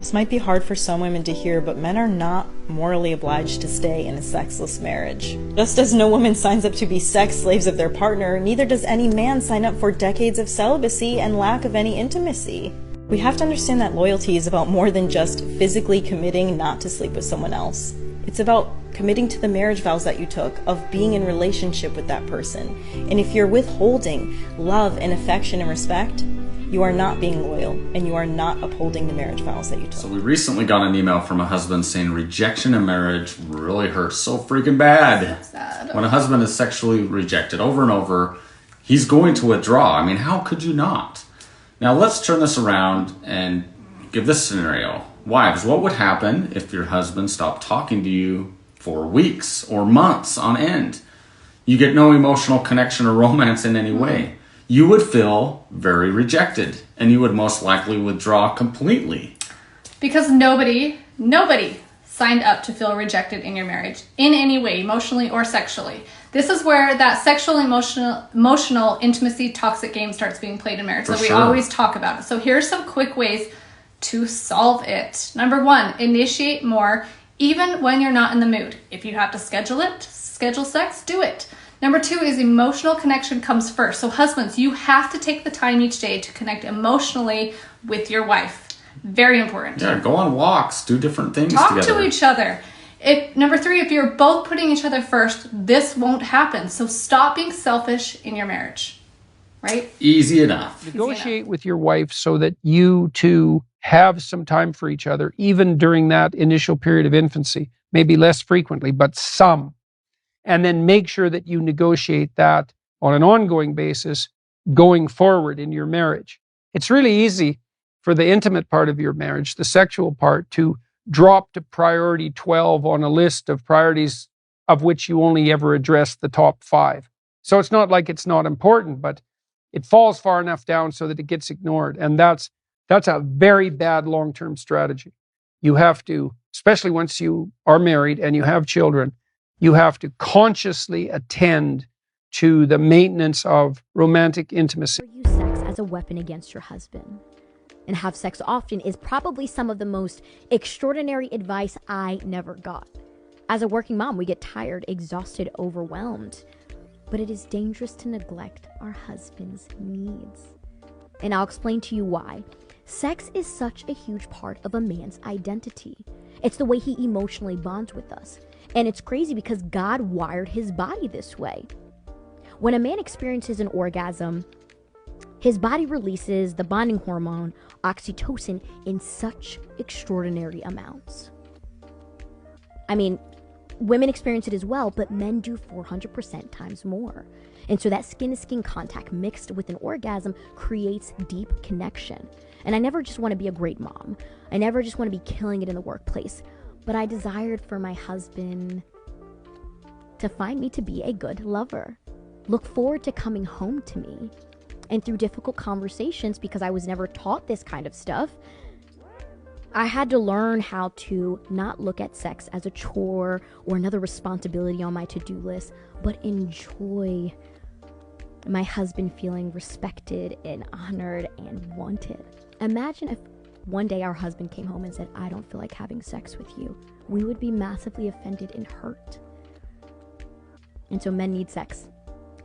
This might be hard for some women to hear, but men are not morally obliged to stay in a sexless marriage. Just as no woman signs up to be sex slaves of their partner, neither does any man sign up for decades of celibacy and lack of any intimacy. We have to understand that loyalty is about more than just physically committing not to sleep with someone else. It's about committing to the marriage vows that you took, of being in relationship with that person. And if you're withholding love and affection and respect, you are not being loyal, and you are not upholding the marriage vows that you took. So we recently got an email from a husband saying rejection in marriage really hurts so freaking bad. That's sad. When a husband is sexually rejected over and over, he's going to withdraw. I mean, how could you not? Now let's turn this around and give this scenario. Wives, what would happen if your husband stopped talking to you for weeks or months on end? You get no emotional connection or romance in any way. You would feel very rejected, and you would most likely withdraw completely. Because nobody signed up to feel rejected in your marriage in any way, emotionally or sexually. This is where that sexual, emotional intimacy, toxic game starts being played in marriage. So we always talk about it. So here's some quick ways to solve it. Number one, initiate more, even when you're not in the mood. If you have to schedule sex, do it. Number two is emotional connection comes first. So husbands, you have to take the time each day to connect emotionally with your wife. Very important. Yeah, go on walks, do different things together. Talk to each other. Number three, if you're both putting each other first, this won't happen. So stop being selfish in your marriage, right? Easy enough. Negotiate with your wife so that you two have some time for each other, even during that initial period of infancy. Maybe less frequently, but some. And then make sure that you negotiate that on an ongoing basis going forward in your marriage. It's really easy for the intimate part of your marriage, the sexual part, to drop to priority 12 on a list of priorities of which you only ever address the top 5. So it's not like it's not important, but it falls far enough down so that it gets ignored. And that's a very bad long-term strategy. You have to, especially once you are married and you have children, you have to consciously attend to the maintenance of romantic intimacy. Use sex as a weapon against your husband and have sex often is probably some of the most extraordinary advice I never got. As a working mom, we get tired, exhausted, overwhelmed, but it is dangerous to neglect our husband's needs. And I'll explain to you why. Sex is such a huge part of a man's identity. It's the way he emotionally bonds with us. And it's crazy because God wired his body this way. When a man experiences an orgasm, his body releases the bonding hormone, oxytocin, in such extraordinary amounts. I mean, women experience it as well, but men do 400% times more. And so that skin-to-skin contact mixed with an orgasm creates deep connection. And I never just want to be a great mom. I never just want to be killing it in the workplace. But I desired for my husband to find me to be a good lover. Look forward to coming home to me. And through difficult conversations, because I was never taught this kind of stuff, I had to learn how to not look at sex as a chore or another responsibility on my to-do list, but enjoy my husband feeling respected and honored and wanted. Imagine if one day our husband came home and said, "I don't feel like having sex with you." We would be massively offended and hurt. And so men need sex.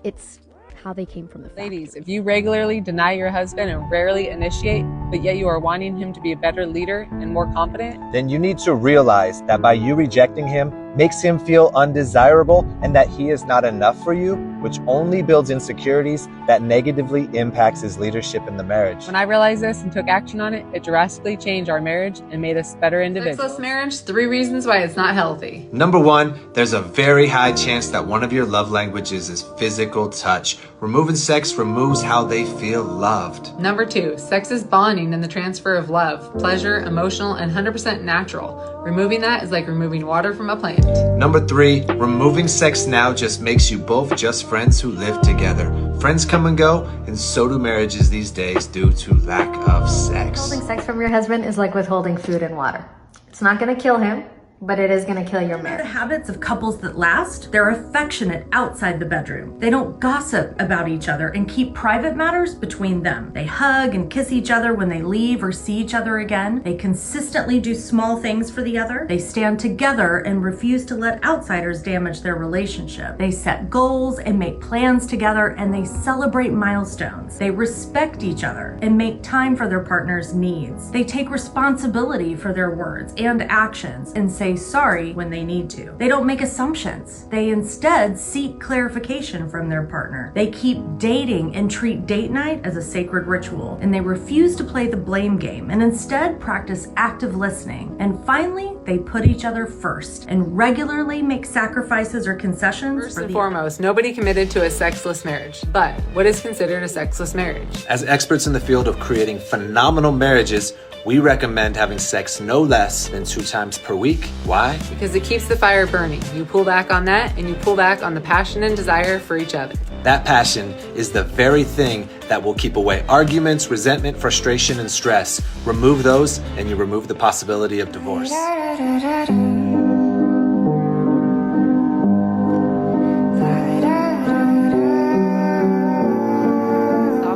It's how they came from the factory. Ladies, if you regularly deny your husband and rarely initiate, but yet you are wanting him to be a better leader and more confident, then you need to realize that by you rejecting him makes him feel undesirable and that he is not enough for you, which only builds insecurities that negatively impacts his leadership in the marriage. when I realized this and took action on it, it drastically changed our marriage and made us better individuals. Sexless marriage, 3 reasons why it's not healthy. Number 1, there's a very high chance that one of your love languages is physical touch. Removing sex removes how they feel loved. Number 2, sex is bonding and the transfer of love, pleasure, emotional, and 100% natural. Removing that is like removing water from a plant. Number 3, removing sex now just makes you both just friends who live together. Friends come and go, and so do marriages these days due to lack of sex. Withholding sex from your husband is like withholding food and water. It's not going to kill him, but it is going to kill your The marriage. habits of couples that last, they're affectionate outside the bedroom. They don't gossip about each other and keep private matters between them. They hug and kiss each other when they leave or see each other again. They consistently do small things for the other. They stand together and refuse to let outsiders damage their relationship. They set goals and make plans together, and they celebrate milestones. They respect each other and make time for their partner's needs. They take responsibility for their words and actions and say sorry when they need to. They don't make assumptions. They instead seek clarification from their partner. They keep dating and treat date night as a sacred ritual, and they refuse to play the blame game and instead practice active listening. And finally, they put each other first and regularly make sacrifices or concessions. First and foremost, nobody committed to a sexless marriage. But what is considered a sexless marriage? As experts in the field of creating phenomenal marriages, we recommend having sex no less than 2 times per week. Why? Because it keeps the fire burning. You pull back on that, and you pull back on the passion and desire for each other. That passion is the very thing that will keep away arguments, resentment, frustration, and stress. Remove those, and you remove the possibility of divorce.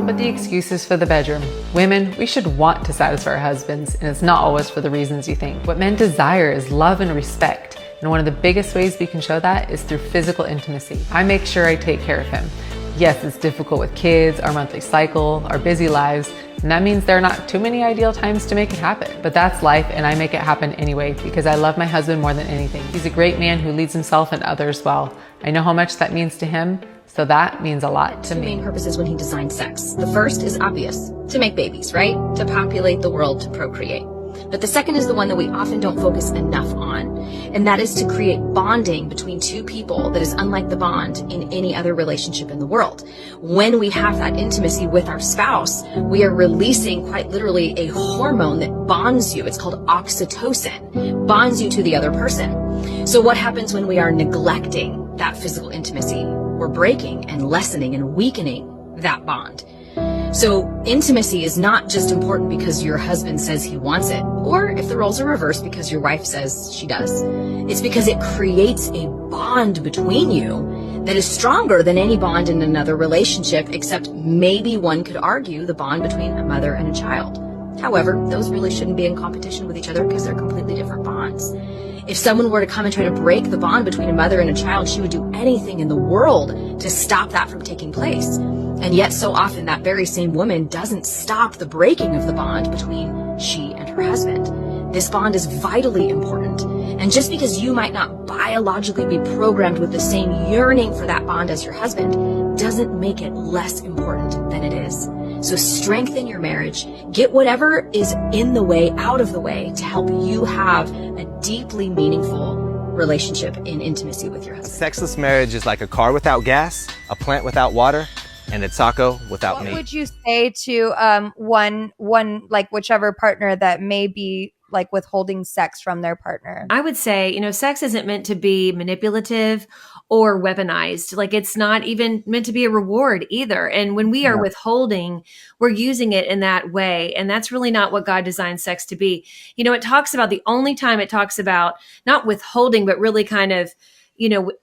But the excuses for the bedroom. Women, we should want to satisfy our husbands, and it's not always for the reasons you think. What men desire is love and respect, and one of the biggest ways we can show that is through physical intimacy. I make sure I take care of him. Yes, it's difficult with kids, our monthly cycle, our busy lives, and that means there are not too many ideal times to make it happen. But that's life, and I make it happen anyway because I love my husband more than anything. He's a great man who leads himself and others well. I know how much that means to him, so that means a lot to me. Two main purposes when he designed sex. The first is obvious, to make babies, right? To populate the world, to procreate. But the second is the one that we often don't focus enough on, and that is to create bonding between two people that is unlike the bond in any other relationship in the world. When we have that intimacy with our spouse, we are releasing quite literally a hormone that bonds you. It's called oxytocin, bonds you to the other person. So what happens when we are neglecting that physical intimacy? We're breaking and lessening and weakening that bond. So intimacy is not just important because your husband says he wants it, or if the roles are reversed, because your wife says she does. It's because it creates a bond between you that is stronger than any bond in another relationship, except maybe one could argue the bond between a mother and a child. However, those really shouldn't be in competition with each other because they're completely different bonds. If someone were to come and try to break the bond between a mother and a child, she would do anything in the world to stop that from taking place. And yet so often that very same woman doesn't stop the breaking of the bond between she and her husband. This bond is vitally important. And just because you might not biologically be programmed with the same yearning for that bond as your husband doesn't make it less important than it is. So strengthen your marriage. Get whatever is in the way out of the way to help you have a deeply meaningful relationship in intimacy with your husband. A sexless marriage is like a car without gas, a plant without water, and a taco without meat. What would you say to one like whichever partner that may be like withholding sex from their partner? I would say, sex isn't meant to be manipulative or weaponized. Like it's not even meant to be a reward either. And when we are withholding, we're using it in that way. And that's really not what God designed sex to be. It talks about the only time it talks about not withholding, but really kind of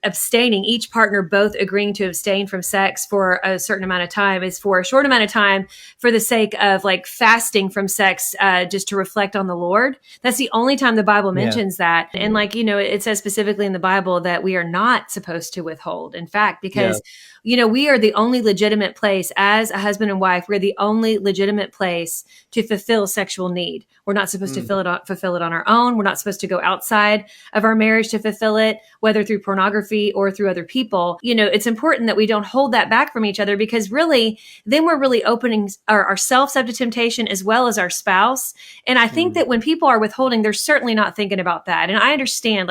abstaining, each partner both agreeing to abstain from sex for a certain amount of time is for a short amount of time for the sake of like fasting from sex, just to reflect on the Lord. That's the only time the Bible mentions that. And it says specifically in the Bible that we are not supposed to withhold. In fact, because we are the only legitimate place as a husband and wife. We're the only legitimate place to fulfill sexual need. We're not supposed to fulfill it on our own. We're not supposed to go outside of our marriage to fulfill it, whether through pornography or through other people. It's important that we don't hold that back from each other, because really, then we're really opening ourselves up to temptation as well as our spouse. And I think that when people are withholding, they're certainly not thinking about that. And I understand,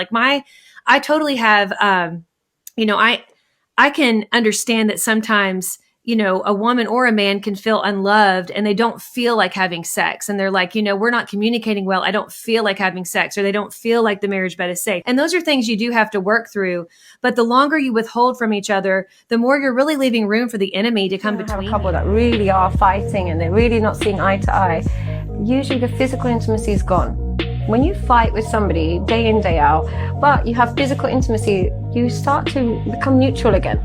I totally have, I can understand that sometimes, a woman or a man can feel unloved and they don't feel like having sex. And they're like, we're not communicating well. I don't feel like having sex, or they don't feel like the marriage bed is safe. And those are things you do have to work through. But the longer you withhold from each other, the more you're really leaving room for the enemy to come between. Have a couple that really are fighting and they're really not seeing eye to eye. Usually the physical intimacy is gone. When you fight with somebody day in, day out, but you have physical intimacy, you start to become neutral again.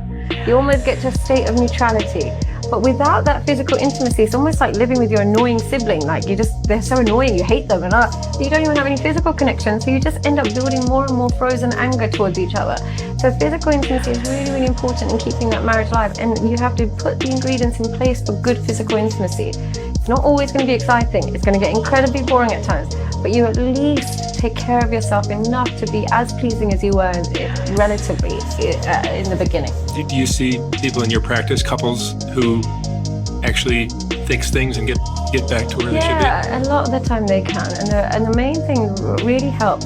You almost get to a state of neutrality. But without that physical intimacy, it's almost like living with your annoying sibling. Like they're so annoying, you hate them, and you don't even have any physical connection. So you just end up building more and more frozen anger towards each other. So physical intimacy is really, really important in keeping that marriage alive. And you have to put the ingredients in place for good physical intimacy. It's not always going to be exciting. It's going to get incredibly boring at times. But you at least take care of yourself enough to be as pleasing as you were relatively in the beginning. Do you see people in your practice, couples who actually fix things and get back to where they should be? Yeah, a lot of the time they can. And the main thing that really helps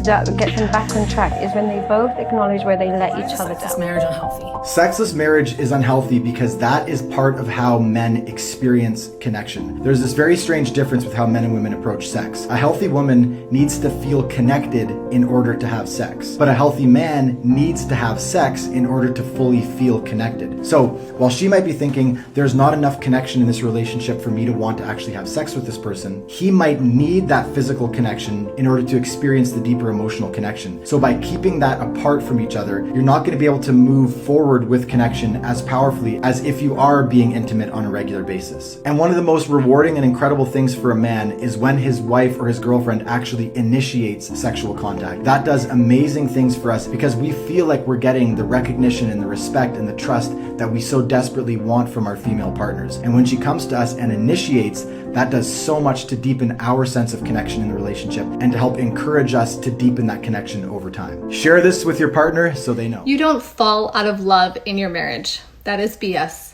that gets them back on track is when they both acknowledge where they let each other down. Is marriage unhealthy? Sexless marriage is unhealthy because that is part of how men experience connection. There's this very strange difference with how men and women approach sex. A healthy woman needs to feel connected in order to have sex, but a healthy man needs to have sex in order to fully feel connected. So while she might be thinking there's not enough connection in this relationship for me to want to actually have sex with this person, he might need that physical connection in order to experience the deeper emotional connection. So by keeping that apart from each other, you're not going to be able to move forward with connection as powerfully as if you are being intimate on a regular basis. And one of the most rewarding and incredible things for a man is when his wife or his girlfriend actually initiates sexual contact. That does amazing things for us because we feel like we're getting the recognition and the respect and the trust that we so desperately want from our female partners. And when she comes to us and initiates, that does so much to deepen our sense of connection in the relationship and to help encourage us to deepen that connection over time. Share this with your partner so they know. You don't fall out of love in your marriage. That is BS.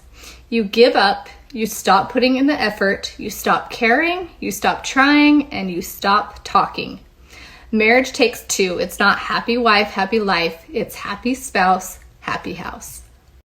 You give up, you stop putting in the effort, you stop caring, you stop trying, and you stop talking. Marriage takes two. It's not happy wife, happy life. It's happy spouse, happy house.